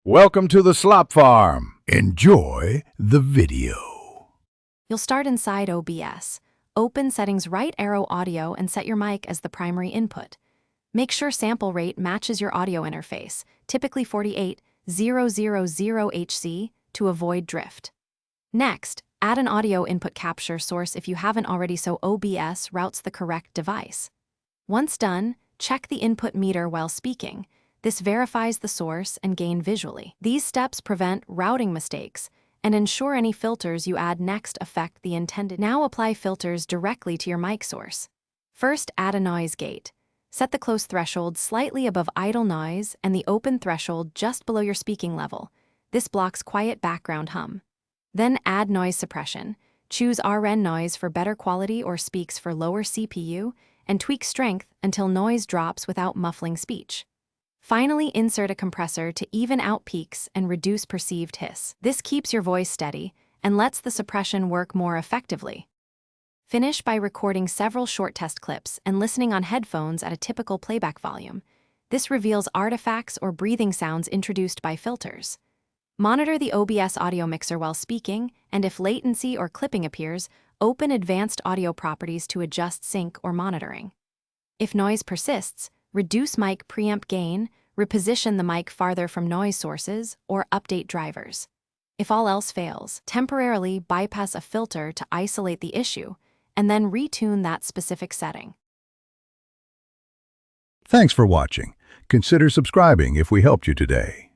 Welcome to the Slop Farm. Enjoy the video. You'll start inside OBS. Open Settings, right arrow Audio, and set your mic as the primary input. Make sure sample rate matches your audio interface, typically 48000 HC, to avoid drift. Next, add an audio input capture source if you haven't already, so OBS routes the correct device. Once done, check the input meter while speaking. This verifies the source and gain visually. These steps prevent routing mistakes and ensure any filters you add next affect the intended. Now apply filters directly to your mic source. First, add a noise gate. Set the close threshold slightly above idle noise and the open threshold just below your speaking level. This blocks quiet background hum. Then add noise suppression. Choose RN noise for better quality or speaks for lower CPU, and tweak strength until noise drops without muffling speech. Finally, insert a compressor to even out peaks and reduce perceived hiss. This keeps your voice steady and lets the suppression work more effectively. Finish by recording several short test clips and listening on headphones at a typical playback volume. This reveals artifacts or breathing sounds introduced by filters. Monitor the OBS audio mixer while speaking, and if latency or clipping appears, open advanced audio properties to adjust sync or monitoring. If noise persists, reduce mic preamp gain, reposition the mic farther from noise sources, or update drivers. If all else fails, temporarily bypass a filter to isolate the issue, and then retune that specific setting. Thanks for watching. Consider subscribing if we helped you today.